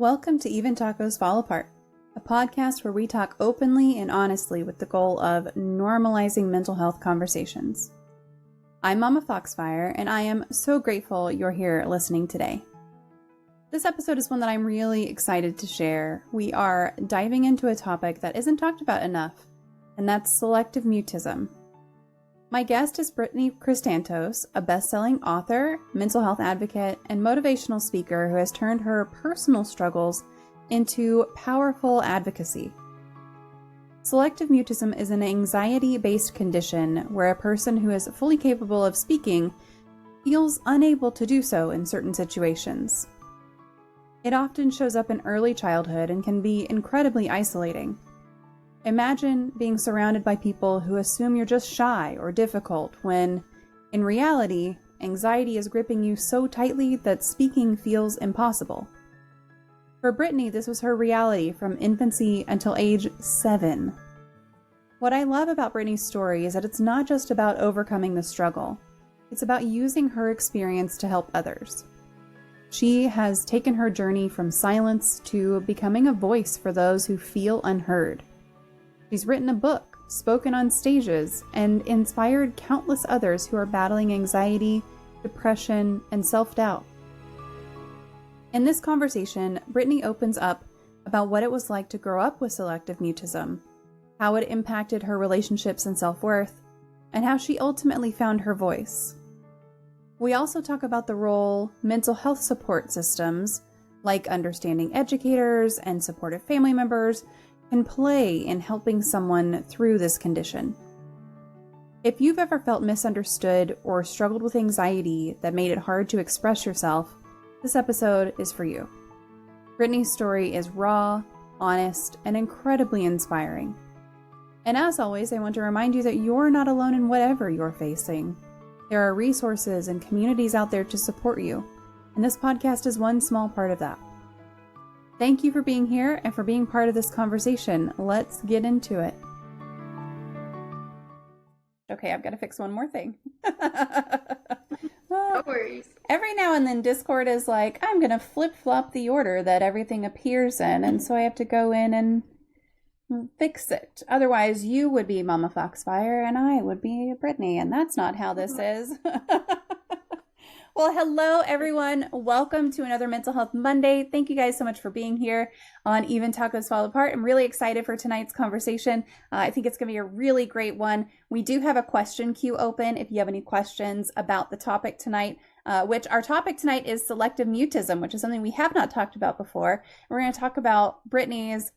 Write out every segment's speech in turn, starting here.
Welcome to Even Tacos Fall Apart, a podcast where we talk openly and honestly with the goal of normalizing mental health conversations. I'm MommaFoxFire, and I am so grateful you're here listening today. This episode is one that I'm really excited to share. We are diving into a topic that isn't talked about enough, and that's selective mutism. My guest is Brittany Krystantos, a best-selling author, mental health advocate, and motivational speaker who has turned her personal struggles into powerful advocacy. Selective mutism is an anxiety-based condition where a person who is fully capable of speaking feels unable to do so in certain situations. It often shows up in early childhood and can be incredibly isolating. Imagine being surrounded by people who assume you're just shy or difficult when, in reality, anxiety is gripping you so tightly that speaking feels impossible. For Brittany, this was her reality from infancy until age 7. What I love about Brittany's story is that it's not just about overcoming the struggle. It's about using her experience to help others. She has taken her journey from silence to becoming a voice for those who feel unheard. She's written a book, spoken on stages, and inspired countless others who are battling anxiety, depression, and self-doubt. In this conversation, Brittany opens up about what it was like to grow up with selective mutism, how it impacted her relationships and self-worth, and how she ultimately found her voice. We also talk about the role mental health support systems, like understanding educators and supportive family members, can play in helping someone through this condition. If you've ever felt misunderstood or struggled with anxiety that made it hard to express yourself, this episode is for you. Brittany's story is raw, honest, and incredibly inspiring. And as always, I want to remind you that you're not alone in whatever you're facing. There are resources and communities out there to support you, and this podcast is one small part of that. Thank you for being here and for being part of this conversation. Let's get into it. Okay, I've got to fix one more thing. No worries. Every now and then Discord is like, I'm going to flip-flop the order that everything appears in, and so I have to go in and fix it. Otherwise, you would be MommaFoxFire and I would be Brittany, and that's not how this is. Well, hello, everyone. Welcome to another Mental Health Monday. Thank you guys so much for being here on Even Tacos Fall Apart. I'm really excited for tonight's conversation. I think it's going to be a really great one. We do have a question queue open if you have any questions about the topic tonight, which our topic tonight is selective mutism, which is something we have not talked about before. We're going to talk about Brittany's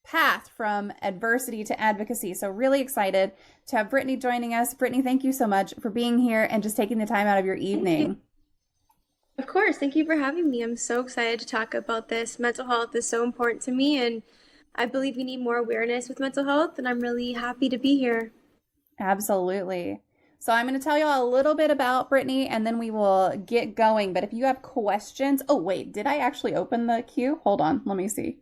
path from adversity to advocacy. So really excited to have Brittany joining us. Brittany, thank you so much for being here and just taking the time out of your evening. Of course. Thank you for having me. I'm so excited to talk about this. Mental health is so important to me, and I believe we need more awareness with mental health, and I'm really happy to be here. Absolutely. So I'm going to tell you all a little bit about Brittany, and then we will get going. But if you have questions... Oh, wait. Did I actually open the queue? Hold on. Let me see.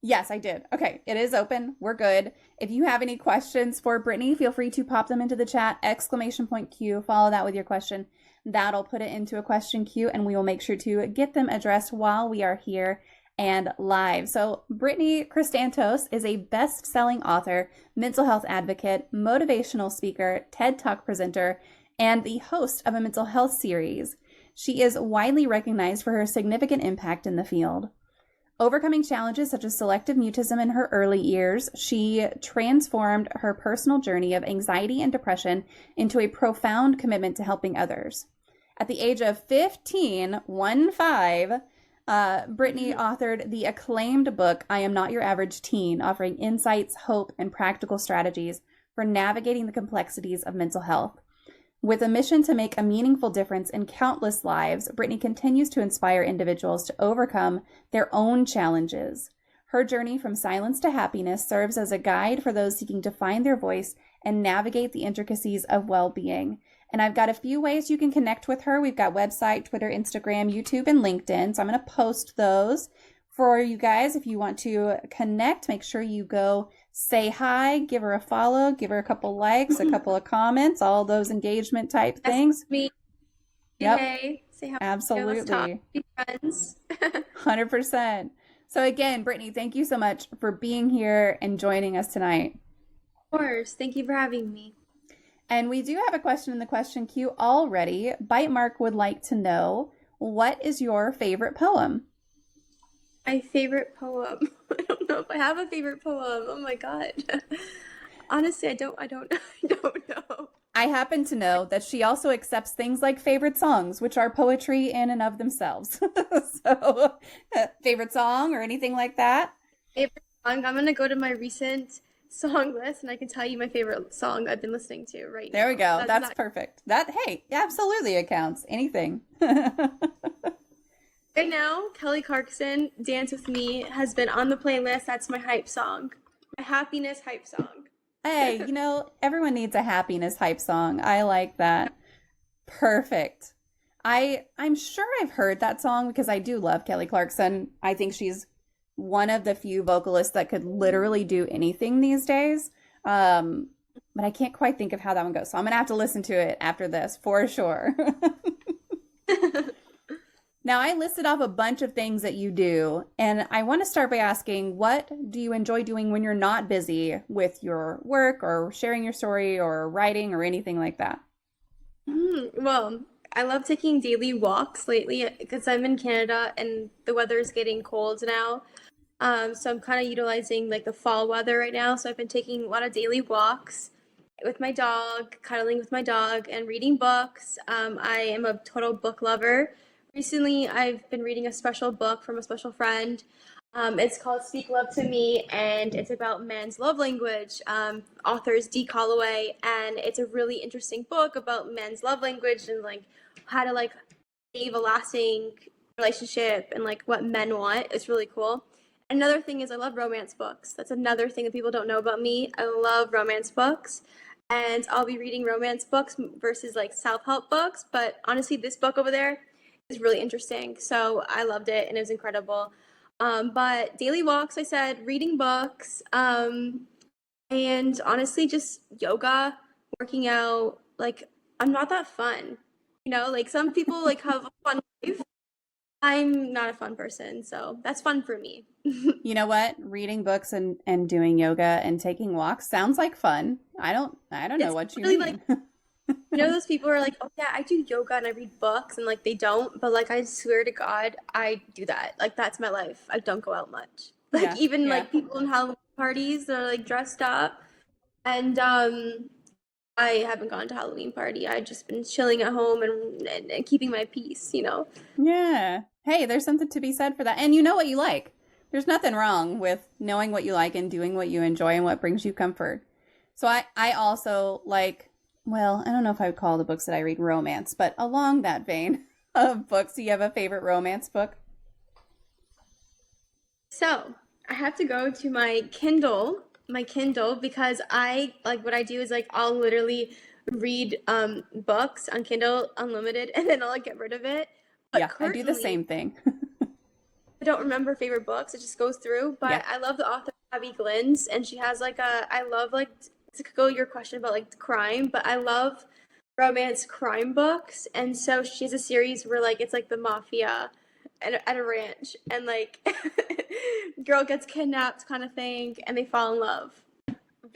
Yes, I did. Okay, it is open. We're good. If you have any questions for Brittany, feel free to pop them into the chat, !Q, follow that with your question. That'll put it into a question queue, and we will make sure to get them addressed while we are here and live. So Brittany Krystantos is a best-selling author, mental health advocate, motivational speaker, TED Talk presenter, and the host of a mental health series. She is widely recognized for her significant impact in the field. Overcoming challenges such as selective mutism in her early years, she transformed her personal journey of anxiety and depression into a profound commitment to helping others. At the age of 15, Brittany authored the acclaimed book, I Am Not Your Average Teen, offering insights, hope, and practical strategies for navigating the complexities of mental health. With a mission to make a meaningful difference in countless lives, Brittany continues to inspire individuals to overcome their own challenges. Her journey from silence to happiness serves as a guide for those seeking to find their voice and navigate the intricacies of well-being. And I've got a few ways you can connect with her. We've got website, Twitter, Instagram, YouTube, and LinkedIn. So I'm going to post those for you guys. If you want to connect, make sure you go say hi, give her a follow, give her a couple likes, a couple of comments, all those engagement type things. Me. Yep. Hey, say hi. Absolutely. Let's talk. Be friends. 100%. So again, Brittany, thank you so much for being here and joining us tonight. Of course. Thank you for having me. And we do have a question in the question queue already. Bite Mark would like to know, what is your favorite poem? My favorite poem. I don't know if I have a favorite poem. Oh my God. Honestly, I don't know. I happen to know that she also accepts things like favorite songs, which are poetry in and of themselves. So, favorite song or anything like that? Favorite song. I'm gonna go to my recent song list and I can tell you my favorite song I've been listening to right now. There we go. That's not perfect. Hey, absolutely it counts. Anything. Right now, Kelly Clarkson, Dance With Me, has been on the playlist. That's my hype song. My happiness hype song. Hey, everyone needs a happiness hype song. I like that. Perfect. I'm sure I've heard that song because I do love Kelly Clarkson. I think she's one of the few vocalists that could literally do anything these days. But I can't quite think of how that one goes. So I'm going to have to listen to it after this for sure. Now, I listed off a bunch of things that you do, and I want to start by asking, what do you enjoy doing when you're not busy with your work or sharing your story or writing or anything like that? Well, I love taking daily walks lately because I'm in Canada and the weather is getting cold now. So I'm kind of utilizing like the fall weather right now. So I've been taking a lot of daily walks with my dog, cuddling with my dog, and reading books. I am a total book lover. Recently, I've been reading a special book from a special friend. It's called Speak Love to Me, and it's about men's love language. Author is D. Calloway, and it's a really interesting book about men's love language and like how to like save a lasting relationship and like what men want. It's really cool. Another thing is I love romance books. That's another thing that people don't know about me. I love romance books. And I'll be reading romance books versus like self-help books. But honestly, this book over there is really interesting. So I loved it and it was incredible. But daily walks, I said, reading books, and honestly, just yoga, working out. Like, I'm not that fun. Like some people like have a fun life. I'm not a fun person, so that's fun for me. You know what? Reading books and doing yoga and taking walks sounds like fun. I don't know what you really mean. Those people are like, oh yeah, I do yoga and I read books, and like they don't, but like I swear to God, I do that. Like that's my life. I don't go out much. Like like people in Halloween parties, they're like dressed up, and I haven't gone to Halloween party. I've just been chilling at home and keeping my peace. Yeah. Hey, there's something to be said for that. And you know what you like. There's nothing wrong with knowing what you like and doing what you enjoy and what brings you comfort. So I also like, well, I don't know if I would call the books that I read romance, but along that vein of books, do you have a favorite romance book? So I have to go to my Kindle because I like what I do is like I'll literally read books on Kindle Unlimited and then I'll like get rid of it. But yeah, I do the same thing. I don't remember favorite books. It just goes through. But I love the author Abby Glynns, and she has like I love like to go your question about like crime, but I love romance crime books, and so she has a series where like it's like the mafia at a ranch, and like girl gets kidnapped kind of thing, and they fall in love.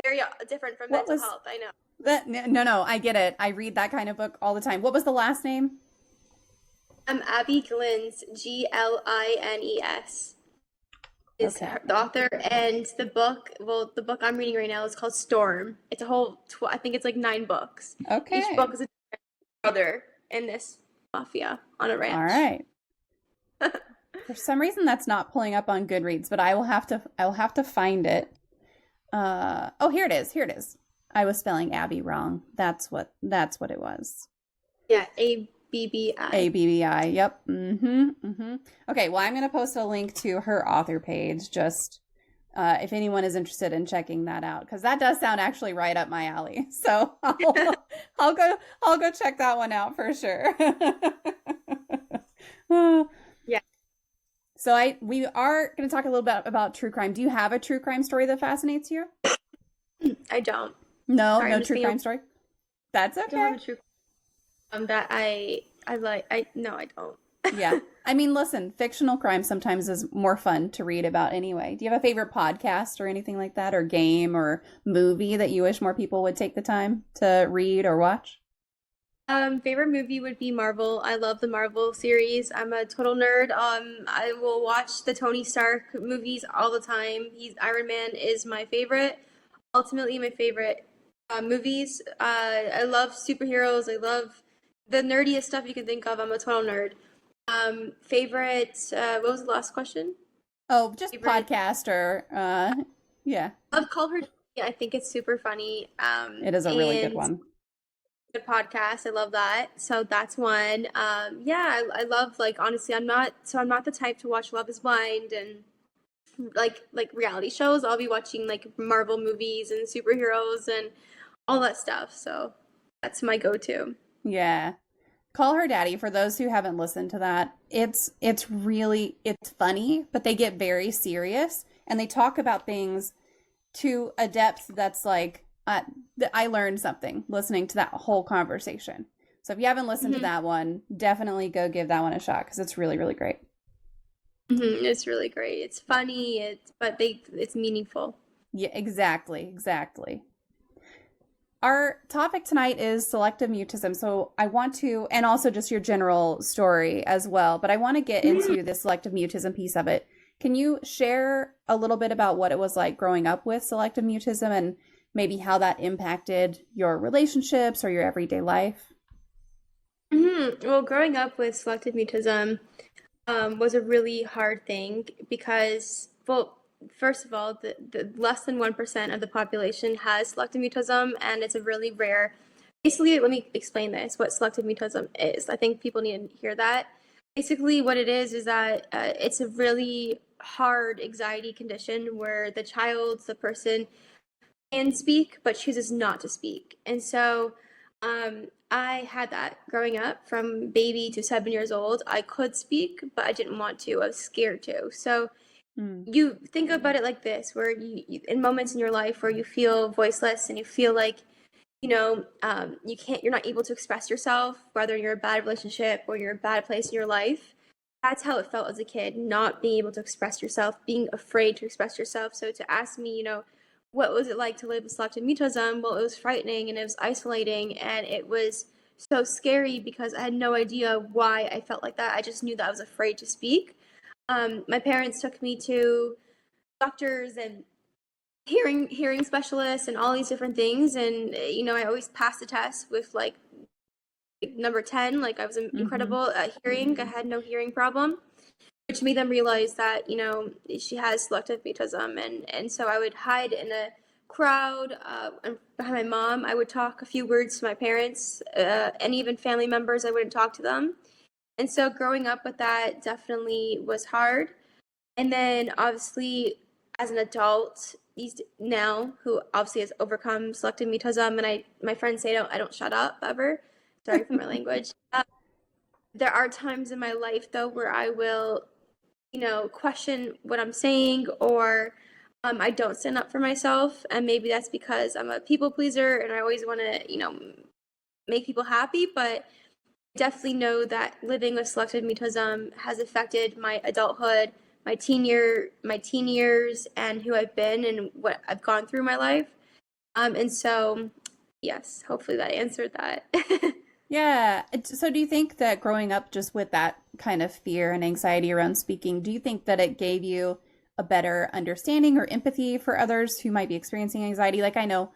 Very different from mental health. I know. No, I get it. I read that kind of book all the time. What was the last name? Abby Glynns, Glinnes. Is the author, and the book I'm reading right now is called Storm. It's a whole I think it's like 9 books. Okay. Each book is a different brother in this mafia on a ranch. All right. For some reason that's not pulling up on Goodreads, but I'll have to find it. Oh, here it is. I was spelling Abby wrong. That's what it was. Yeah, ABBI. ABBI, yep. Okay, well, I'm going to post a link to her author page, just if anyone is interested in checking that out, because that does sound actually right up my alley. So I'll go check that one out for sure. Yeah. So we are going to talk a little bit about true crime. Do you have a true crime story that fascinates you? I don't. No true crime story. That's okay. I don't have a true that I No, I don't. Yeah. I mean, listen, fictional crime sometimes is more fun to read about anyway. Do you have a favorite podcast or anything like that, or game or movie that you wish more people would take the time to read or watch? Favorite movie would be Marvel. I love the Marvel series. I'm a total nerd. I will watch the Tony Stark movies all the time. He's Iron Man is my favorite. Ultimately, my favorite movies. I love superheroes. I love the nerdiest stuff you can think of. I'm a total nerd. Favorite. What was the last question? Oh, just Favorite. podcast or yeah, Love Call Her. Yeah, I think it's super funny. it is a really good And one. good podcast. I love that. So that's one. Yeah, I love like honestly, I'm not the type to watch Love Is Blind and like reality shows. I'll be watching like Marvel movies and superheroes and all that stuff. So that's my go-to. Yeah. Call Her Daddy, for those who haven't listened to that, it's funny, but they get very serious and they talk about things to a depth that's like I learned something listening to that whole conversation. So if you haven't listened to Hmm. that one, definitely go give that one a shot because it's really, really great. It's really great. It's funny. It's meaningful. Yeah, exactly, exactly. Our topic tonight is selective mutism. So I want to, and also just your general story as well, but I want to get into the selective mutism piece of it. Can you share a little bit about what it was like growing up with selective mutism and maybe how that impacted your relationships or your everyday life? Well, growing up with selective mutism was a really hard thing because, well, first of all, the less than 1% of the population has selective mutism, and it's a really rare. Basically, let me explain this, what selective mutism is. I think people need to hear that. Basically, what it is that it's a really hard anxiety condition where the person can speak but chooses not to speak. And so I had that growing up from baby to 7 years old. I could speak, but I didn't want to. I was scared to. So Mm. you think about it like this, where in moments in your life where you feel voiceless and you feel like, you're not able to express yourself, whether you're in a bad relationship or you're in a bad place in your life. That's how it felt as a kid, not being able to express yourself, being afraid to express yourself. So to ask me, what was it like to live with selective mutism? Well, it was frightening and it was isolating and it was so scary because I had no idea why I felt like that. I just knew that I was afraid to speak. My parents took me to doctors and hearing specialists and all these different things, and I always passed the test with like number 10. Like I was Mm-hmm. incredible at hearing. I had no hearing problem, which made them realize that she has selective mutism, and so I would hide in a crowd and behind my mom. I would talk a few words to my parents, and even family members. I wouldn't talk to them, and so growing up with that definitely was hard. And then obviously as an adult, these now who obviously has overcome selective mutism, and my friends say I don't shut up ever. Sorry for my language. There are times in my life though where I will, question what I'm saying, or I don't stand up for myself, and maybe that's because I'm a people pleaser and I always want to, make people happy. But definitely know that living with selective mutism has affected my adulthood, my teen years, and who I've been and what I've gone through in my life. And so, yes, hopefully that answered that. Yeah. So do you think that growing up just with that kind of fear and anxiety around speaking, do you think that it gave you a better understanding or empathy for others who might be experiencing anxiety? Like I know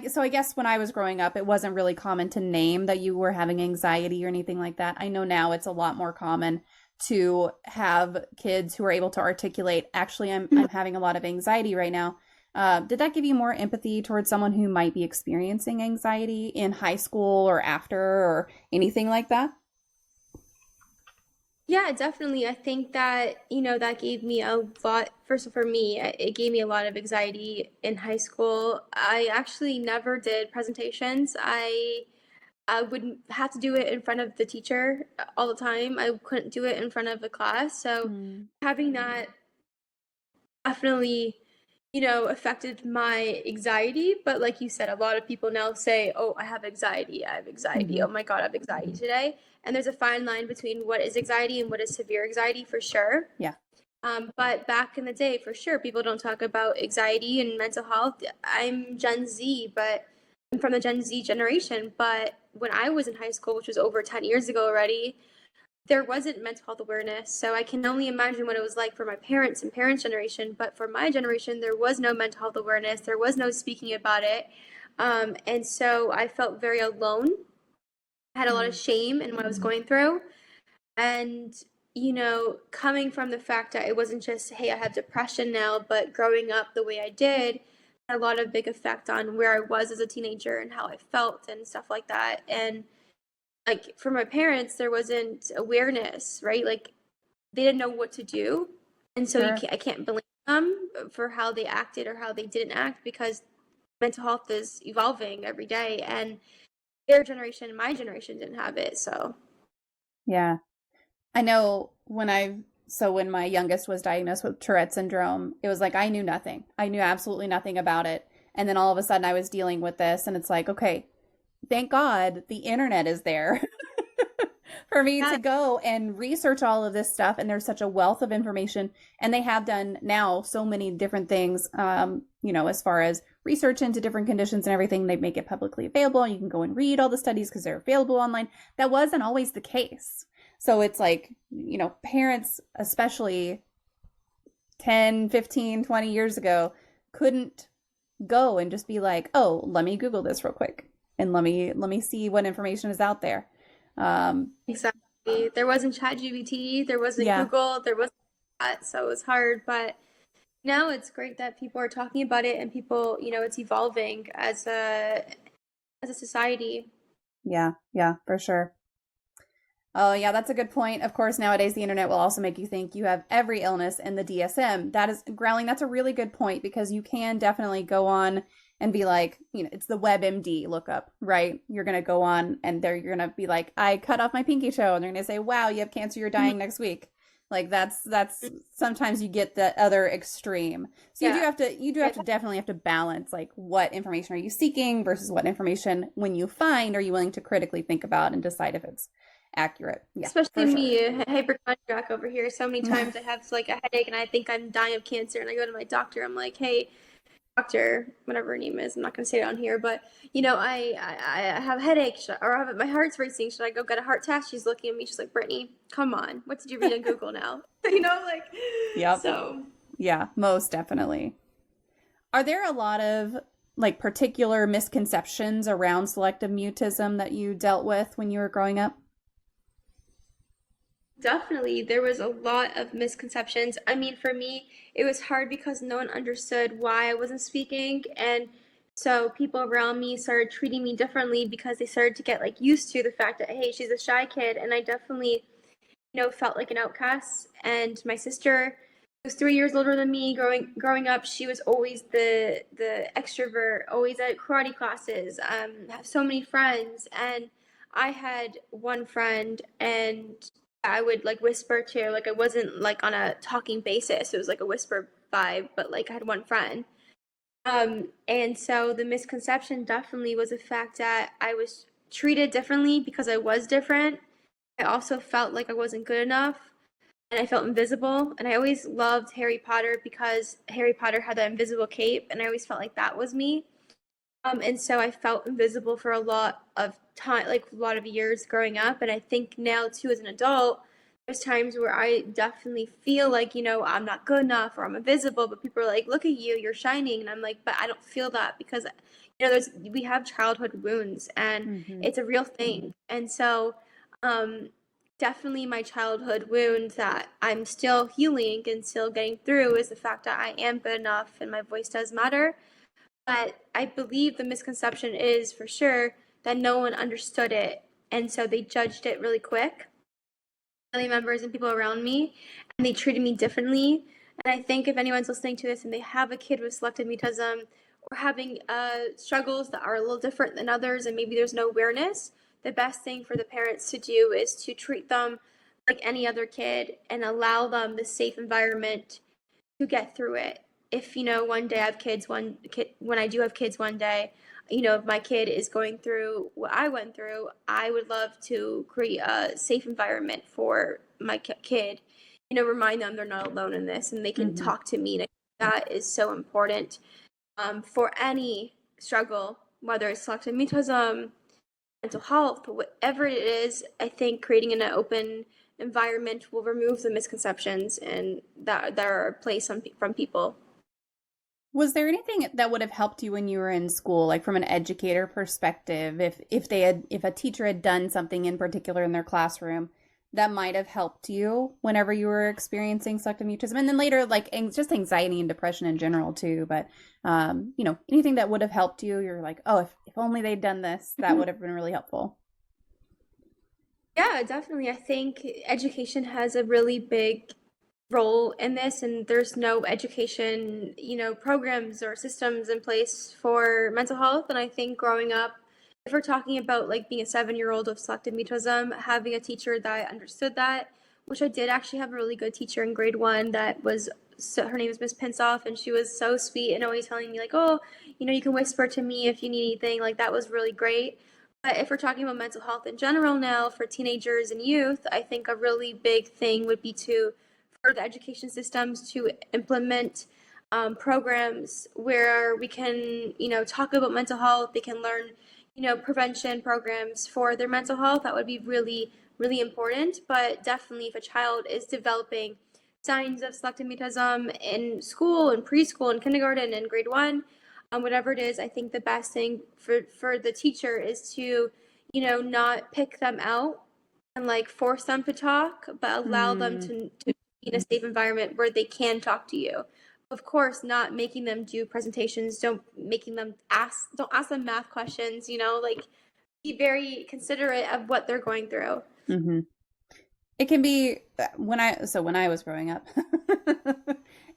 so I guess when I was growing up, it wasn't really common to name that you were having anxiety or anything like that. I know now it's a lot more common to have kids who are able to articulate, actually, I'm having a lot of anxiety right now. Did that give you more empathy towards someone who might be experiencing anxiety in high school or after or anything like that? Yeah, definitely. I think that, that gave me a lot, first for me, it gave me a lot of anxiety in high school. I actually never did presentations. I would have to do it in front of the teacher all the time. I couldn't do it in front of the class. So Mm. having that definitely affected my anxiety. But like you said, a lot of people now say, oh, I have anxiety. I have anxiety. Mm-hmm. Oh my God, I have anxiety today. And there's a fine line between what is anxiety and what is severe anxiety for sure. Yeah. But back in the day, for sure, people don't talk about anxiety and mental health. I'm Gen Z, but I'm from the Gen Z generation. But when I was in high school, which was over 10 years ago already, there wasn't mental health awareness. So I can only imagine what it was like for my parents and parents' generation. But for my generation, there was no mental health awareness. There was no speaking about it. And so I felt very alone. I had a lot of shame in what I was going through. And, coming from the fact that it wasn't just, hey, I have depression now, but growing up the way I did had a lot of big effect on where I was as a teenager and how I felt and stuff like that. And like for my parents, there wasn't awareness, right? Like they didn't know what to do. And so Sure. I can't blame them for how they acted or how they didn't act, because mental health is evolving every day, and their generation, my generation didn't have it. So Yeah. I know when my youngest was diagnosed with Tourette syndrome, it was like I knew nothing. I knew absolutely nothing about it. And then all of a sudden I was dealing with this, and it's like, okay, thank God the internet is there for me to yeah, go and research all of this stuff. And there's such a wealth of information. And they have done now so many different things, as far as research into different conditions and everything. They make it publicly available. You can go and read all the studies because they're available online. That wasn't always the case. So it's like, parents, especially 10, 15, 20 years ago, couldn't go and just be like, oh, let me Google this real quick and let me see what information is out there. exactly. There wasn't ChatGPT, there wasn't Yeah. Google, there wasn't that, so it was hard. But now it's great that people are talking about it, and people, it's evolving as a society. Yeah. Yeah, for sure. Oh, yeah, that's a good point. Of course, nowadays the internet will also make you think you have every illness in the DSM. That is, Growling, that's a really good point, because you can definitely go on and be like, it's the WebMD lookup, right? You're going to go on and you're going to be like, I cut off my pinky toe. And they're going to say, wow, you have cancer, you're dying next week. Like that's sometimes you get the other extreme. So Yeah. you do have to definitely have to balance, like, what information are you seeking versus what information, when you find, are you willing to critically think about and decide if it's accurate. Yeah, Especially for sure. me, a hypochondriac over here. So many times I have like a headache and I think I'm dying of cancer, and I go to my doctor. I'm like, hey, doctor, whatever her name is, I'm not going to say it on here, but I have a headache, or my heart's racing. Should I go get a heart test? She's looking at me. She's like, Brittany, come on. What did you read on Google now? Like, Yep. so. Yeah, most definitely. Are there a lot of like particular misconceptions around selective mutism that you dealt with when you were growing up? Definitely, there was a lot of misconceptions. I mean, for me, it was hard because no one understood why I wasn't speaking. And so people around me started treating me differently because they started to get like used to the fact that, hey, she's a shy kid. And I definitely, felt like an outcast. And my sister was 3 years older than me. Growing up, she was always the extrovert, always at karate classes, have so many friends. And I had one friend, and I would like whisper to, like, I wasn't like on a talking basis. It was like a whisper vibe, but like I had one friend. And so the misconception definitely was the fact that I was treated differently because I was different. I also felt like I wasn't good enough, and I felt invisible. And I always loved Harry Potter because Harry Potter had that invisible cape, and I always felt like that was me. And so I felt invisible for a lot of time, like a lot of years growing up. And I think now too, as an adult, there's times where I definitely feel like, I'm not good enough or I'm invisible, but people are like, look at you, you're shining. And I'm like, but I don't feel that because, we have childhood wounds, and Mm-hmm. it's a real thing. And so, definitely my childhood wound that I'm still healing and still getting through is the fact that I am good enough and my voice does matter. But I believe the misconception is for sure that no one understood it. And so they judged it really quick, family members and people around me, and they treated me differently. And I think if anyone's listening to this and they have a kid with selective mutism, or having struggles that are a little different than others, and maybe there's no awareness, the best thing for the parents to do is to treat them like any other kid and allow them the safe environment to get through it. if, one day I have kids, when I do have kids one day, if my kid is going through what I went through, I would love to create a safe environment for my kid, remind them they're not alone in this and they can talk to me. And I think that is so important for any struggle, whether it's selective mutism, mental health, whatever it is. I think creating an open environment will remove the misconceptions and that are placed from people. Was there anything that would have helped you when you were in school, like from an educator perspective, if a teacher had done something in particular in their classroom that might have helped you whenever you were experiencing selective mutism, and then later, like just anxiety and depression in general too, but anything that would have helped you, you're like, oh, if only they'd done this, that would have been really helpful. Yeah, definitely. I think education has a really big role in this, and there's no education, programs or systems in place for mental health. And I think growing up, if we're talking about like being a 7-year-old with selective mutism, having a teacher that understood that, which I did actually have a really good teacher in grade 1 that was, so her name is Miss Pinsoff, and she was so sweet and always telling me like, oh, you can whisper to me if you need anything. Like that was really great. But if we're talking about mental health in general now for teenagers and youth, I think a really big thing would be for the education systems to implement programs where we can, talk about mental health. They can learn, prevention programs for their mental health. That would be really, really important. But definitely if a child is developing signs of selective mutism in school and preschool and kindergarten and grade 1, whatever it is, I think the best thing for the teacher is to, not pick them out and like force them to talk, but allow them to be in a safe environment where they can talk to you. Of course, not making them do presentations, don't ask them math questions, like be very considerate of what they're going through. Mm-hmm. It can be when I was growing up,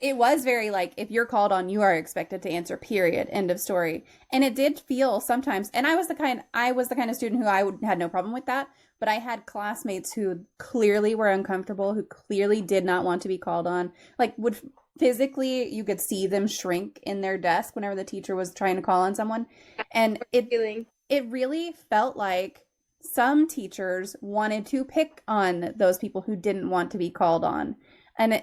it was very like, if you're called on, you are expected to answer, period, end of story. And it did feel sometimes, and I was the kind of student who had no problem with that, but I had classmates who clearly were uncomfortable, who clearly did not want to be called on, like would physically, you could see them shrink in their desk whenever the teacher was trying to call on someone. And it really felt like some teachers wanted to pick on those people who didn't want to be called on. And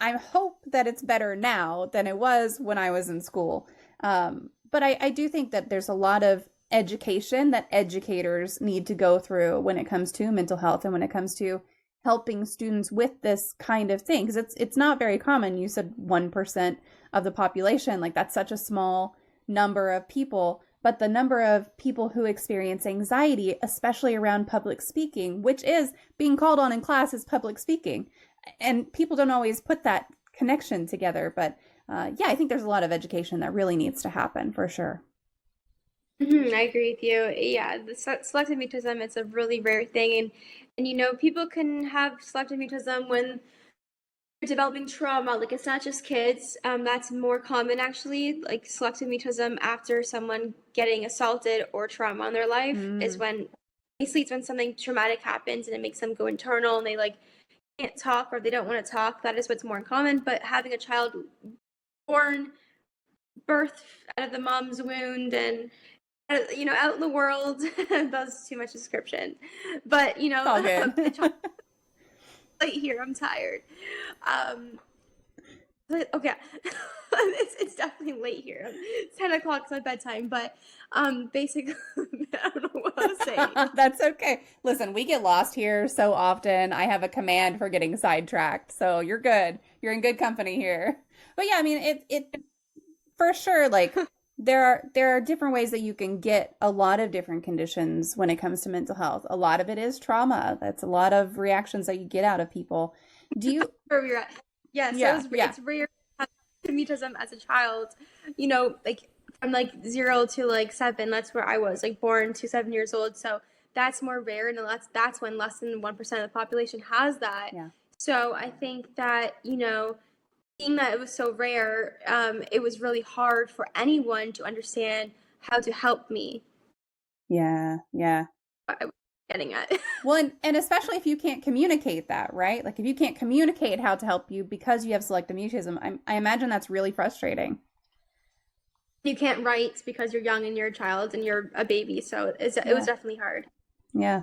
I hope that it's better now than it was when I was in school. But I do think that there's a lot of education that educators need to go through when it comes to mental health and when it comes to helping students with this kind of thing. Because it's not very common. You said 1% of the population, like that's such a small number of people. But the number of people who experience anxiety, especially around public speaking, which is being called on in class is public speaking. And people don't always put that connection together. But I think there's a lot of education that really needs to happen for sure. I agree with you. Yeah, the selective mutism, it's a really rare thing. And people can have selective mutism when developing trauma. Like it's not just kids. That's more common actually. Like selective mutism after someone getting assaulted or trauma in their life is when basically it's when something traumatic happens and it makes them go internal and they like can't talk or they don't want to talk. That is what's more common. But having a child birth out of the mom's wound and out in the world, that's too much description. But all good. Late here, I'm tired. Okay. it's definitely late here. It's 10 o'clock, it's my bedtime, but basically I don't know what I was saying. That's okay. Listen, we get lost here so often. I have a command for getting sidetracked, so you're good. You're in good company here. But yeah, I mean it for sure, like there are different ways that you can get a lot of different conditions when it comes to mental health. A lot of it is trauma. That's a lot of reactions that you get out of people. Do you where we're at? Yes, yeah, it's rare to have mutism as a child, like from like 0 to like 7, that's where I was, like born to 7 years old. So that's more rare, and that's when less than 1% of the population has that. Yeah. So I think that, seeing that it was so rare, it was really hard for anyone to understand how to help me. Yeah. getting at. Well, and especially if you can't communicate that, right? Like if you can't communicate how to help you because you have selective mutism, I imagine that's really frustrating. You can't write because you're young and you're a child and you're a baby, so it was definitely hard. Yeah.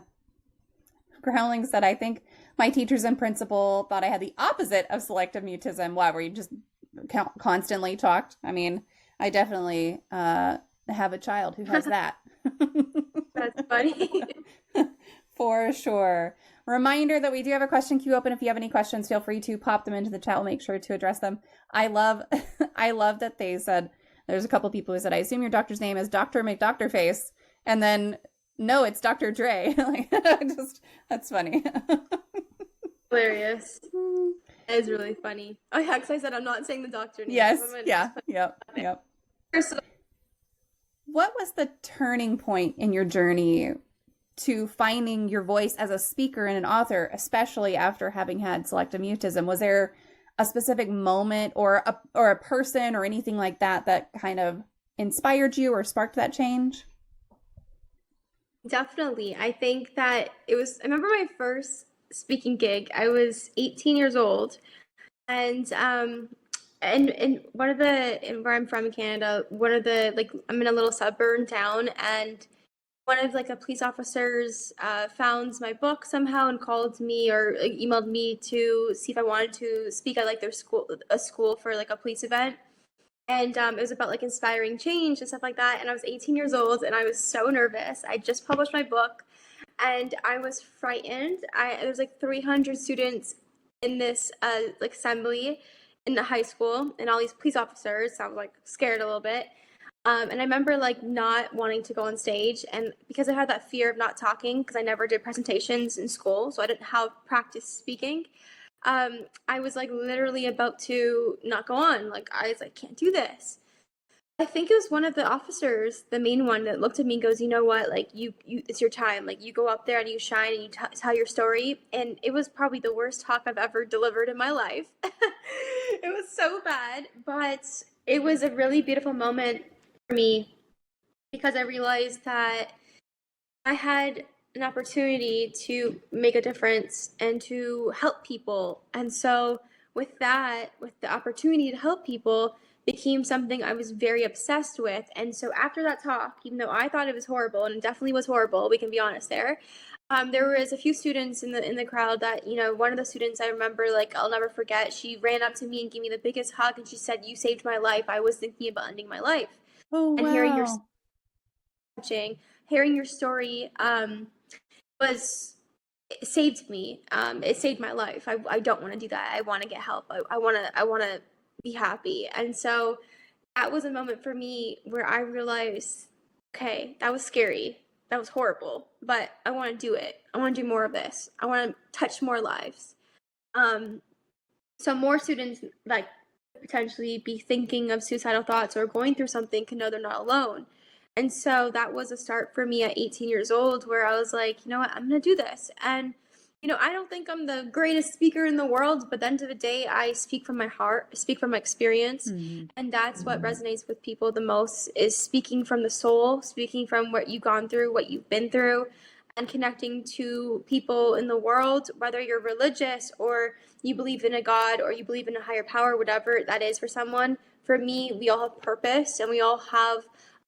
Growling said, I think my teachers and principal thought I had the opposite of selective mutism. Why, where you just constantly talked? I mean, I definitely have a child who has that. That's funny. For sure. Reminder that we do have a question queue open. If you have any questions, feel free to pop them into the chat. We'll make sure to address them. I love that they said, there's a couple people who said, I assume your doctor's name is Dr. McDoctorface. And then, no, it's Dr. Dre. Like, that's funny. Hilarious. That is really funny. Oh yeah, because I said I'm not saying the doctor name. Yes. Yeah. Yep. What was the turning point in your journey to finding your voice as a speaker and an author, especially after having had selective mutism? Was there a specific moment or a person or anything like that that kind of inspired you or sparked that change? Definitely. I think that I remember my first speaking gig. I was 18 years old, and where I'm from in Canada, I'm in a little suburban town, and one of the police officers found my book somehow and called me or emailed me to see if I wanted to speak at their school for a police event. And it was about inspiring change and stuff like that. And I was 18 years old and I was so nervous. I just published my book and I was frightened. There was 300 students in this assembly in the high school and all these police officers. So I was scared a little bit. And I remember not wanting to go on stage, and because I had that fear of not talking because I never did presentations in school, so I didn't have practice speaking. I was literally about to not go on. I was can't do this. I think it was one of the officers, the main one, that looked at me and goes, you know what, you it's your time. You go up there and you shine and you tell your story. And it was probably the worst talk I've ever delivered in my life. It was so bad, but it was a really beautiful moment for me because I realized that I had an opportunity to make a difference and to help people. And so with the opportunity to help people became something I was very obsessed with. And so after that talk, even though I thought it was horrible, and it definitely was horrible, we can be honest there was a few students in the crowd that, one of the students I remember, I'll never forget, she ran up to me and gave me the biggest hug and she said, you saved my life. I was thinking about ending my life. Oh, and wow. Hearing your story it saved me. It saved my life. I don't want to do that. I want to get help. I want to be happy. And so that was a moment for me where I realized, okay, that was scary. That was horrible, but I want to do it. I want to do more of this. I want to touch more lives. So more students potentially be thinking of suicidal thoughts or going through something can know they're not alone. And so that was a start for me at 18 years old where I was like, you know what, I'm going to do this. And, I don't think I'm the greatest speaker in the world, but at the end of the day, I speak from my heart, speak from my experience. Mm-hmm. And that's what resonates with people the most is speaking from the soul, speaking from what you've gone through, what you've been through, and connecting to people in the world, whether you're religious or you believe in a God or you believe in a higher power, whatever that is for someone. For me, we all have purpose and we all have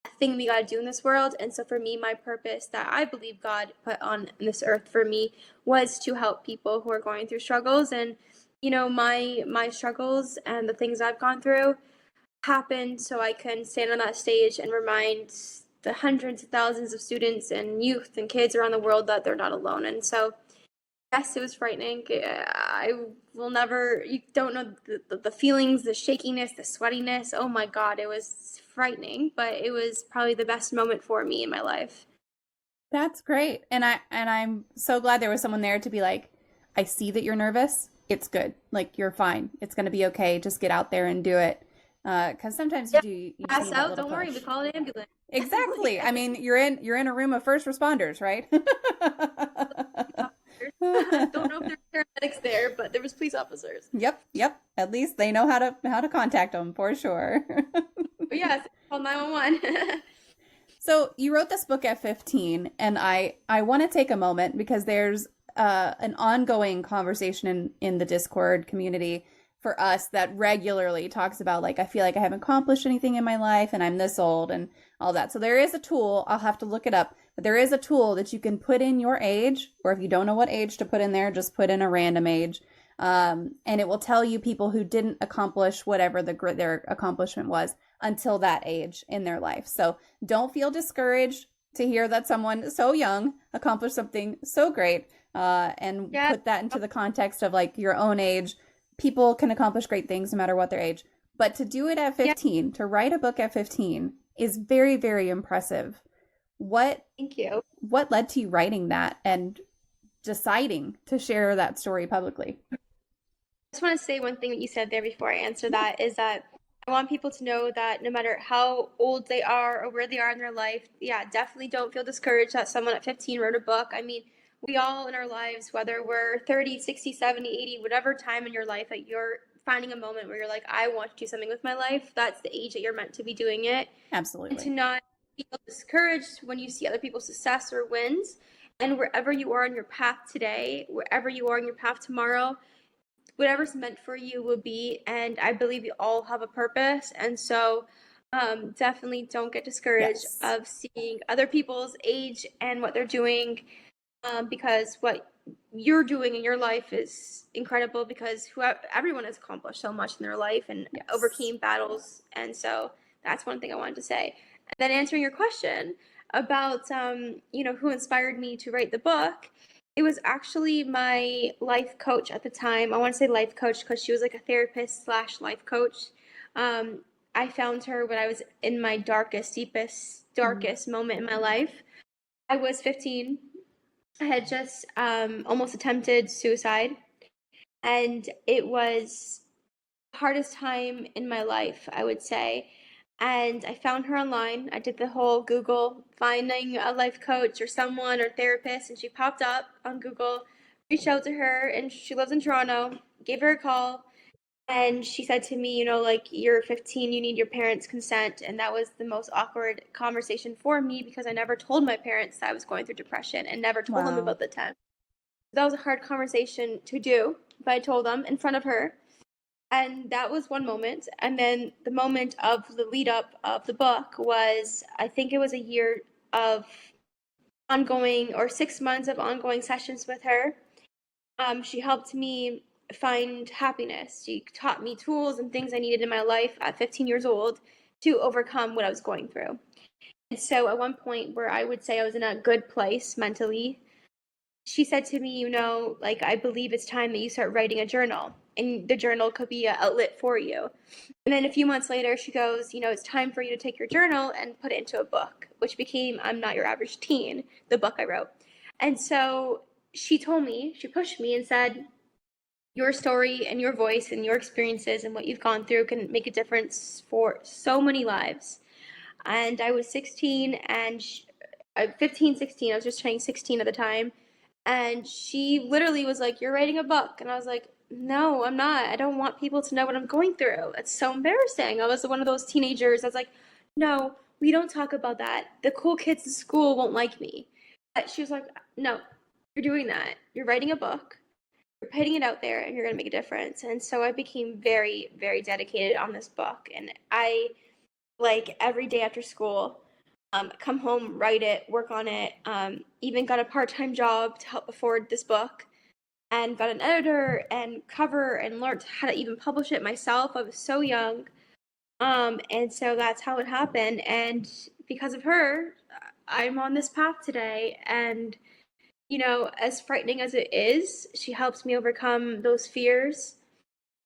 a thing we got to do in this world. And so for me, my purpose that I believe God put on this earth for me was to help people who are going through struggles. And, my struggles and the things I've gone through happened so I can stand on that stage and remind the hundreds of thousands of students and youth and kids around the world that they're not alone. And so, yes, it was frightening. I will never, you don't know the feelings, the shakiness, the sweatiness. Oh my God, it was frightening, but it was probably the best moment for me in my life. That's great. And I'm so glad there was someone there to be like, I see that you're nervous. It's good. You're fine. It's going to be okay. Just get out there and do it. Because sometimes you pass out. Don't worry. We call an ambulance. Exactly. I mean, you're in a room of first responders, right? I don't know if there were paramedics there, but there was police officers. Yep. At least they know how to contact them for sure. But yes, call 911. So you wrote this book at 15, and I want to take a moment because there's an ongoing conversation in the Discord community for us that regularly talks about, like, I feel like I haven't accomplished anything in my life and I'm this old and all that. So there is a tool, I'll have to look it up, but there is a tool that you can put in your age, or if you don't know what age to put in there, just put in a random age. And it will tell you people who didn't accomplish whatever their accomplishment was until that age in their life. So don't feel discouraged to hear that someone so young accomplished something so great, and Yeah. put that into the context of like your own age. People can accomplish great things no matter what their age. But to do it at 15, to write a book at 15 is very, very impressive. Thank you. What led to you writing that and deciding to share that story publicly? I just want to say one thing that you said there before I answer that is that I want people to know that no matter how old they are or where they are in their life, yeah, definitely don't feel discouraged that someone at 15 wrote a book. I mean, we all in our lives, whether we're 30, 60, 70, 80, whatever time in your life that you're finding a moment where you're like, I want to do something with my life, that's the age that you're meant to be doing it. Absolutely. And to not feel discouraged when you see other people's success or wins. And wherever you are on your path today, wherever you are on your path tomorrow, whatever's meant for you will be. And I believe we all have a purpose. And so definitely don't get discouraged of seeing other people's age and what they're doing, because what you're doing in your life is incredible, because everyone has accomplished so much in their life and overcame battles. And so that's one thing I wanted to say. And then answering your question about who inspired me to write the book, it was actually my life coach at the time. I want to say life coach because she was like a therapist / life coach. I found her when I was in my darkest, darkest moment in my life. I was 15. I had just almost attempted suicide, and it was the hardest time in my life, I would say. And I found her online. I did the whole Google finding a life coach or someone or therapist, and she popped up on Google. Reached out to her, and she lives in Toronto. Gave her a call, and she said to me, like, you're 15, you need your parents' consent. And that was the most awkward conversation for me because I never told my parents that I was going through depression and never told them about the attempt. That was a hard conversation to do, but I told them in front of her. And that was one moment. And then the moment of the lead up of the book was, I think it was a year of ongoing, or 6 months of ongoing sessions with her. She helped me find happiness. She taught me tools and things I needed in my life at 15 years old to overcome what I was going through. And so at one point where I would say I was in a good place mentally, she said to me, like, I believe it's time that you start writing a journal, and the journal could be an outlet for you. And then a few months later, she goes, it's time for you to take your journal and put it into a book, which became I'm Not Your Average Teen, the book I wrote. And so she pushed me and said, your story and your voice and your experiences and what you've gone through can make a difference for so many lives. And I was 16 and 15, 16, I was just turning 16 at the time. And she literally was like, you're writing a book. And I was like, no, I'm not. I don't want people to know what I'm going through. It's so embarrassing. I was one of those teenagers that's like, no, we don't talk about that. The cool kids in school won't like me. But she was like, no, you're doing that. You're writing a book. You're putting it out there and you're going to make a difference. And so I became very, very dedicated on this book. And I, like, every day after school, come home, write it, work on it, even got a part-time job to help afford this book, and got an editor and cover and learned how to even publish it myself. I was so young. And so that's how it happened. And because of her, I'm on this path today. And, as frightening as it is, she helps me overcome those fears.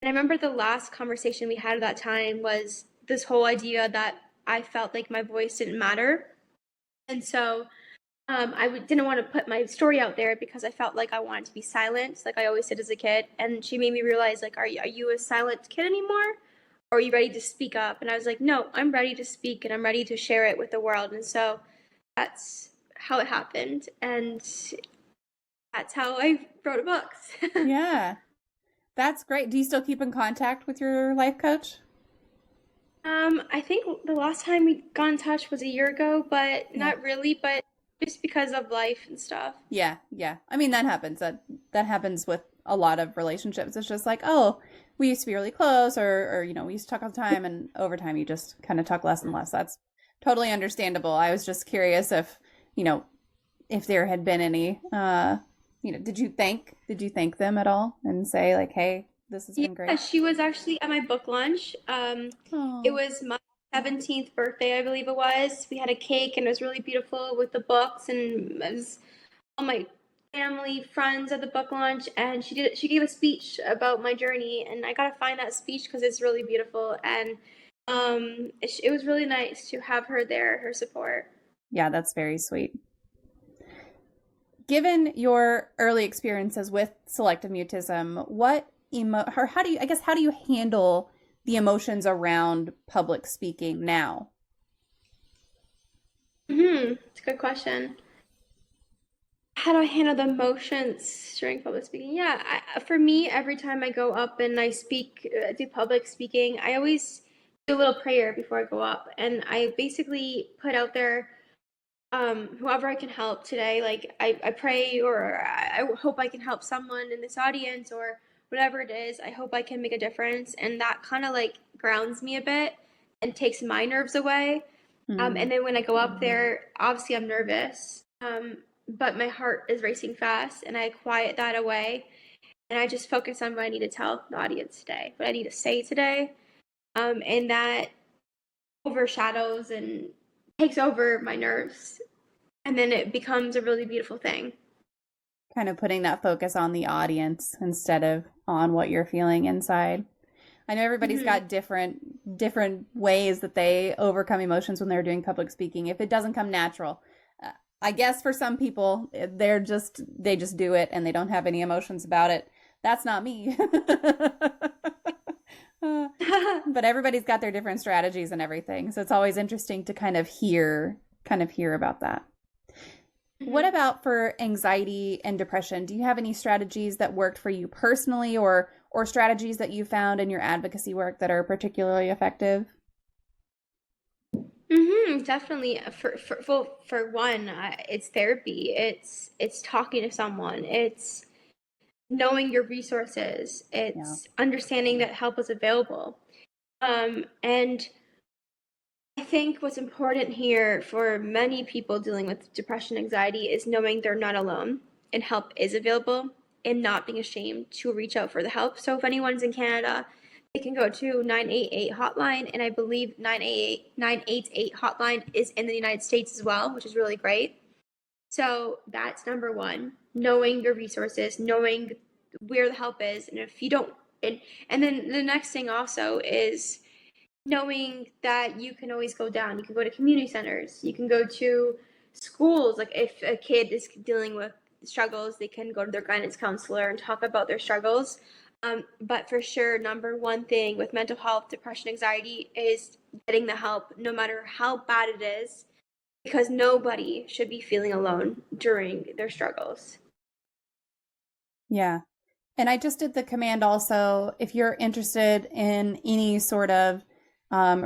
And I remember the last conversation we had at that time was this whole idea that I felt like my voice didn't matter. And so didn't want to put my story out there because I felt like I wanted to be silent, like I always did as a kid. And she made me realize, like, are you a silent kid anymore? Or are you ready to speak up? And I was like, no, I'm ready to speak and I'm ready to share it with the world. And so that's how it happened. And that's how I wrote books. Yeah, that's great. Do you still keep in contact with your life coach? I think the last time we got in touch was a year ago, but Yeah. not really, but just because of life and stuff. Yeah, yeah. I mean, that happens. That happens with a lot of relationships. It's just like, oh, we used to be really close, or we used to talk all the time, and over time you just kind of talk less and less. That's totally understandable. I was just curious you know, if there had been any, did you thank them at all and say like, hey, this has been Yeah, great? she was actually at my book lunch. It Oh, was my 17th birthday, I believe it was. We had a cake and it was really beautiful with the books, and it was all my family, friends at the book lunch, and she gave a speech about my journey, and I gotta find that speech because it's really beautiful, and it was really nice to have her there, her support. yeah, that's very sweet. Given your early experiences with selective mutism, how do you handle the emotions around public speaking now? It's a good question. How do I handle the emotions during public speaking? Yeah, for me, every time I go up and I speak, do public speaking, I always do a little prayer before I go up, and I basically put out there whoever I can help today. Like I pray, or I hope I can help someone in this audience, or whatever it is. I hope I can make a difference, and that kind of like grounds me a bit and takes my nerves away. Hmm. And then when I go up there, obviously I'm nervous, but my heart is racing fast, and I quiet that away, and I just focus on what I need to tell the audience today, what I need to say today, and that overshadows and takes over my nerves, and then it becomes a really beautiful thing. Kind of putting that focus on the audience instead of on what you're feeling inside. I know everybody's Hmm. got different ways that they overcome emotions when they're doing public speaking. If it doesn't come natural, uh, I guess for some people they just do it and they don't have any emotions about it. That's not me. Uh, but everybody's got their different strategies and everything. So it's always interesting to kind of hear about that. What Hmm. about for anxiety and depression? Do you have any strategies that worked for you personally, or strategies that you found in your advocacy work that are particularly effective? Definitely. For one, it's therapy. It's talking to someone. It's knowing your resources. Yeah. It's understanding that help is available. And I think what's important here for many people dealing with depression, anxiety, is knowing they're not alone and help is available, and not being ashamed to reach out for the help. So if anyone's in Canada, they can go to 988 hotline, and I believe 988 hotline is in the United States as well, which is really great. So that's number one, knowing your resources, knowing where the help is, and if you don't, and and then the next thing also is knowing that you can always go down. You can go to community centers. You can go to schools. Like if a kid is dealing with struggles, they can go to their guidance counselor and talk about their struggles. But for sure, number one thing with mental health, depression, anxiety is getting the help, no matter how bad it is, because nobody should be feeling alone during their struggles. Yeah. And I just did the command also. If you're interested in any sort of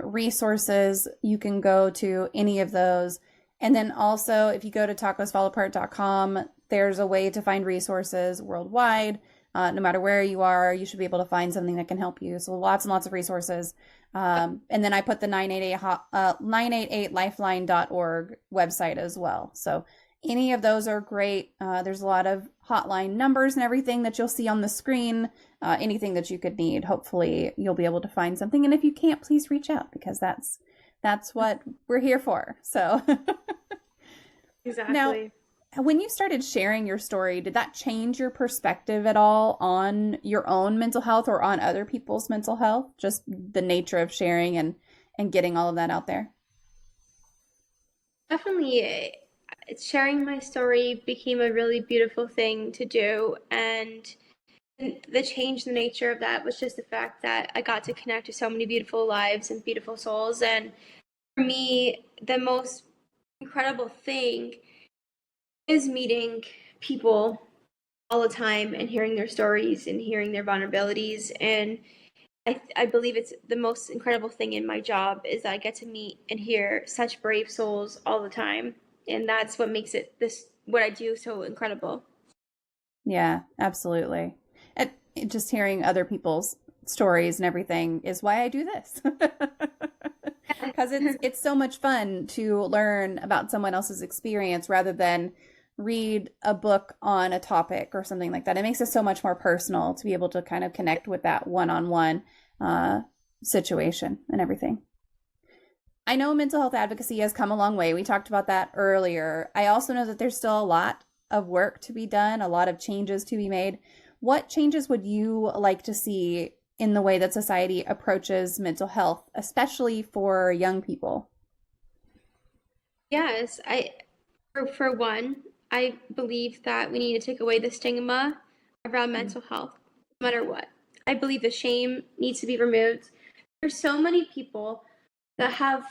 resources, you can go to any of those. And then also, if you go to tacosfallapart.com, there's a way to find resources worldwide. No matter where you are, you should be able to find something that can help you. So lots and lots of resources. And then I put the 988lifeline.org website as well. So any of those are great. There's a lot of hotline numbers and everything that you'll see on the screen. Anything that you could need, hopefully you'll be able to find something. And if you can't, please reach out because that's what we're here for. So now, Exactly. when you started sharing your story, did that change your perspective at all on your own mental health or on other people's mental health? Just the nature of sharing and getting all of that out there. Definitely, sharing my story became a really beautiful thing to do, and the change in the nature of that was just the fact that I got to connect to so many beautiful lives and beautiful souls. And for me, the most incredible thing is meeting people all the time and hearing their stories and hearing their vulnerabilities. And I believe it's the most incredible thing in my job is that I get to meet and hear such brave souls all the time. And that's what makes what I do so incredible. Yeah, absolutely. And just hearing other people's stories and everything is why I do this. Because it's so much fun to learn about someone else's experience rather than read a book on a topic or something like that. It makes it so much more personal to be able to kind of connect with that one-on-one situation and everything. I know mental health advocacy has come a long way. We talked about that earlier. I also know that there's still a lot of work to be done, a lot of changes to be made. What changes would you like to see in the way that society approaches mental health, especially for young people? Yes, for one, I believe that we need to take away the stigma around mental health, no matter what. I believe the shame needs to be removed. There's so many people that have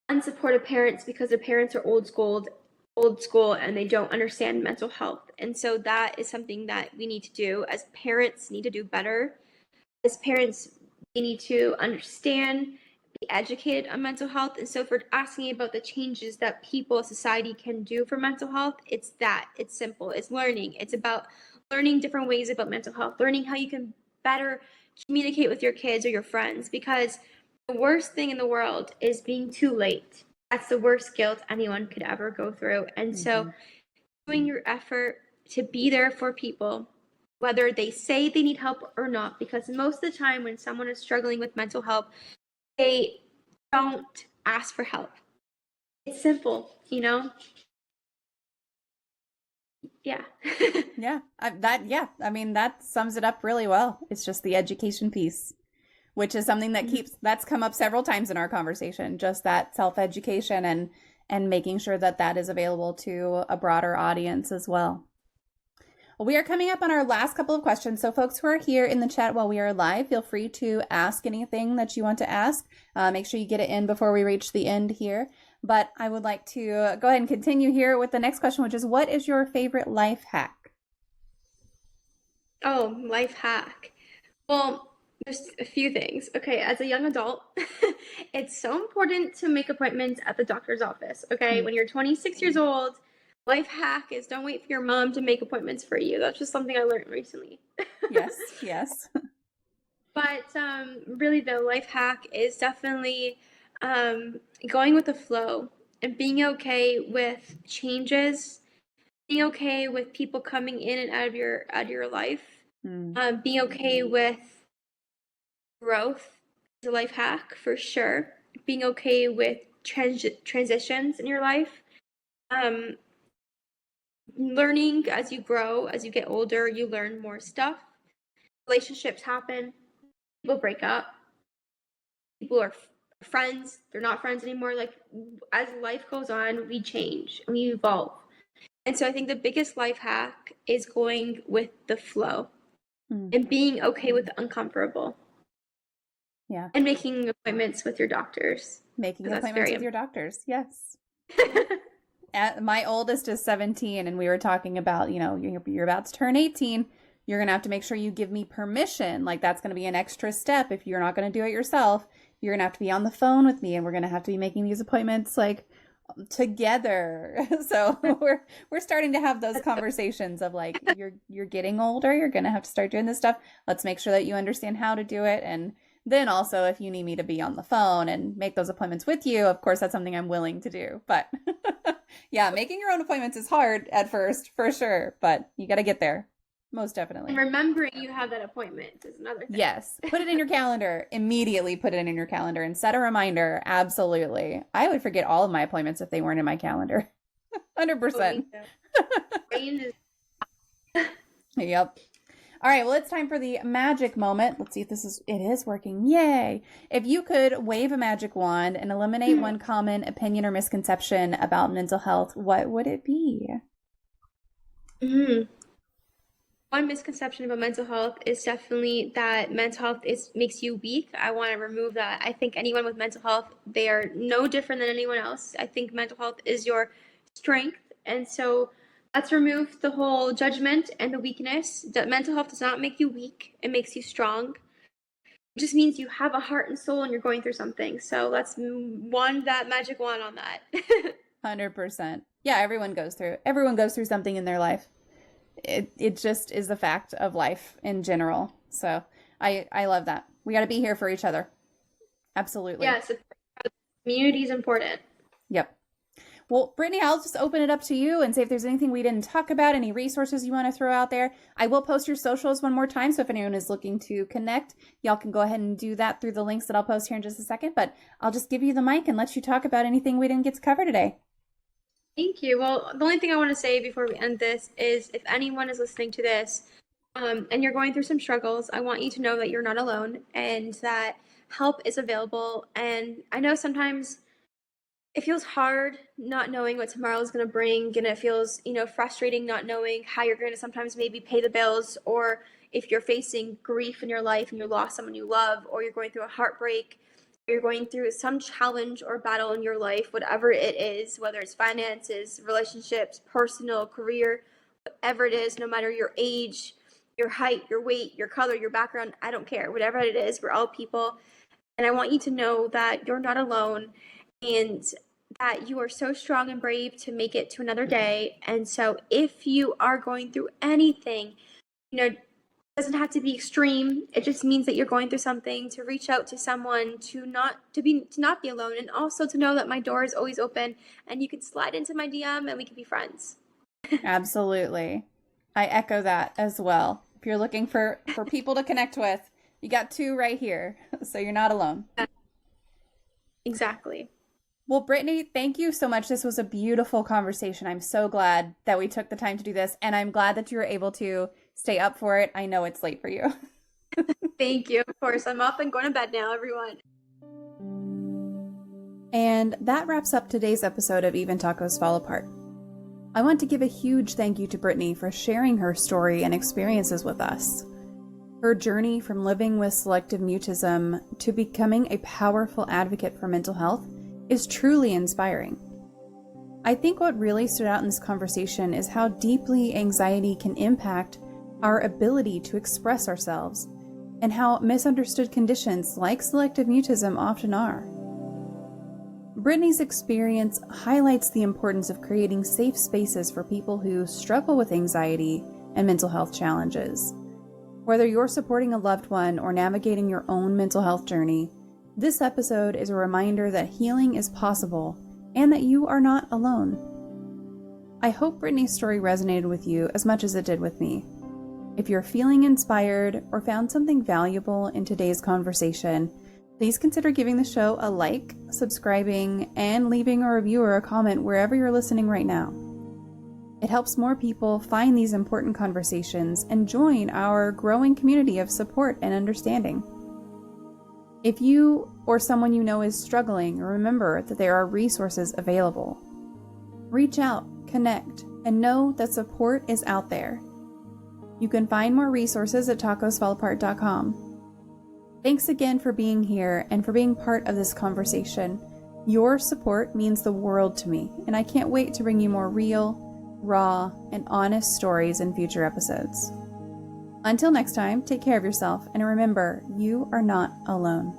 unsupportive parents because their parents are old school and they don't understand mental health. And so that is something that we need to do as parents need to do better. As parents, we need to understand, be educated on mental health. And so if we're asking about the changes that people, society can do for mental health, it's simple. It's learning. It's about learning different ways about mental health, learning how you can better communicate with your kids or your friends, because the worst thing in the world is being too late. That's the worst guilt anyone could ever go through. And so doing your effort to be there for people, whether they say they need help or not, because most of the time when someone is struggling with mental health, they don't ask for help. It's simple, you know? Yeah. Yeah, I mean, that sums it up really well. It's just the education piece, which is something that that's come up several times in our conversation, just that self-education and making sure that that is available to a broader audience as well. Well, we are coming up on our last couple of questions. So folks who are here in the chat while we are live, feel free to ask anything that you want to ask. Make sure you get it in before we reach the end here. But I would like to go ahead and continue here with the next question, which is, what is your favorite life hack? Oh, life hack. Well, there's a few things. Okay, as a young adult, it's so important to make appointments at the doctor's office. Okay, when you're 26 years old, life hack is don't wait for your mom to make appointments for you. That's just something I learned recently. Yes. But really, the life hack is definitely going with the flow and being okay with changes, being okay with people coming in and out of your life, being okay with growth is a life hack for sure. Being okay with transitions in your life. Learning as you grow, as you get older, you learn more stuff. Relationships happen. People break up. People are friends. They're not friends anymore. Like, as life goes on, we change and we evolve. And so I think the biggest life hack is going with the flow and being okay with the uncomfortable. Yeah. And making appointments with your doctors. Making appointments with your doctors. Yes. My oldest is 17, and we were talking about, you're about to turn 18. You're going to have to make sure you give me permission. Like, that's going to be an extra step. If you're not going to do it yourself, you're going to have to be on the phone with me, and we're going to have to be making these appointments like together. So we're starting to have those conversations of like, you're getting older. You're going to have to start doing this stuff. Let's make sure that you understand how to do it. And then also, if you need me to be on the phone and make those appointments with you, of course, that's something I'm willing to do. But yeah, making your own appointments is hard at first, for sure. But you got to get there. Most definitely. And remembering you have that appointment is another thing. Yes. Put it in your calendar. Immediately put it in your calendar and set a reminder. Absolutely. I would forget all of my appointments if they weren't in my calendar. 100%. Yep. All right, well, it's time for the magic moment. Let's see if it is working. Yay. If you could wave a magic wand and eliminate one common opinion or misconception about mental health, what would it be? One misconception about mental health is definitely that mental health makes you weak. I want to remove that. I think anyone with mental health, they are no different than anyone else. I think mental health is your strength. And so let's remove the whole judgment and the weakness. That mental health does not make you weak. It makes you strong. just means you have a heart and soul and you're going through something. So let's wand that magic wand on that. 100%. Yeah, everyone goes through something in their life. It just is the fact of life in general. So I love that. We got to be here for each other. Absolutely. Yes, community is important. Yep. Well, Brittany, I'll just open it up to you and say if there's anything we didn't talk about, any resources you want to throw out there. I will post your socials one more time, so if anyone is looking to connect, y'all can go ahead and do that through the links that I'll post here in just a second. But I'll just give you the mic and let you talk about anything we didn't get to cover today. Thank you. Well, the only thing I want to say before we end this is if anyone is listening to this and you're going through some struggles, I want you to know that you're not alone and that help is available. And I know sometimes it feels hard not knowing what tomorrow is going to bring, and it feels, frustrating not knowing how you're going to sometimes maybe pay the bills, or if you're facing grief in your life and you lost someone you love, or you're going through a heartbreak, or you're going through some challenge or battle in your life, whatever it is, whether it's finances, relationships, personal, career, whatever it is, no matter your age, your height, your weight, your color, your background, I don't care. Whatever it is, we're all people. And I want you to know that you're not alone and that you are so strong and brave to make it to another day. And so if you are going through anything, it doesn't have to be extreme. It just means that you're going through something, to reach out to someone, to not be alone, and also to know that my door is always open and you can slide into my DM and we can be friends. Absolutely. I echo that as well. If you're looking for people to connect with, you got two right here, so you're not alone. Exactly. Well, Brittany, thank you so much. This was a beautiful conversation. I'm so glad that we took the time to do this, and I'm glad that you were able to stay up for it. I know it's late for you. Thank you. Of course, I'm up and going to bed now, everyone. And that wraps up today's episode of Even Tacos Fall Apart. I want to give a huge thank you to Brittany for sharing her story and experiences with us. Her journey from living with selective mutism to becoming a powerful advocate for mental health is truly inspiring. I think what really stood out in this conversation is how deeply anxiety can impact our ability to express ourselves, and how misunderstood conditions like selective mutism often are. Brittany's experience highlights the importance of creating safe spaces for people who struggle with anxiety and mental health challenges. Whether you're supporting a loved one or navigating your own mental health journey, this episode is a reminder that healing is possible and that you are not alone. I hope Brittany's story resonated with you as much as it did with me. If you're feeling inspired or found something valuable in today's conversation, please consider giving the show a like, subscribing, and leaving a review or a comment wherever you're listening right now. It helps more people find these important conversations and join our growing community of support and understanding. If you or someone you know is struggling, remember that there are resources available. Reach out, connect, and know that support is out there. You can find more resources at tacosfallapart.com. Thanks again for being here and for being part of this conversation. Your support means the world to me, and I can't wait to bring you more real, raw, and honest stories in future episodes. Until next time, take care of yourself, and remember, you are not alone.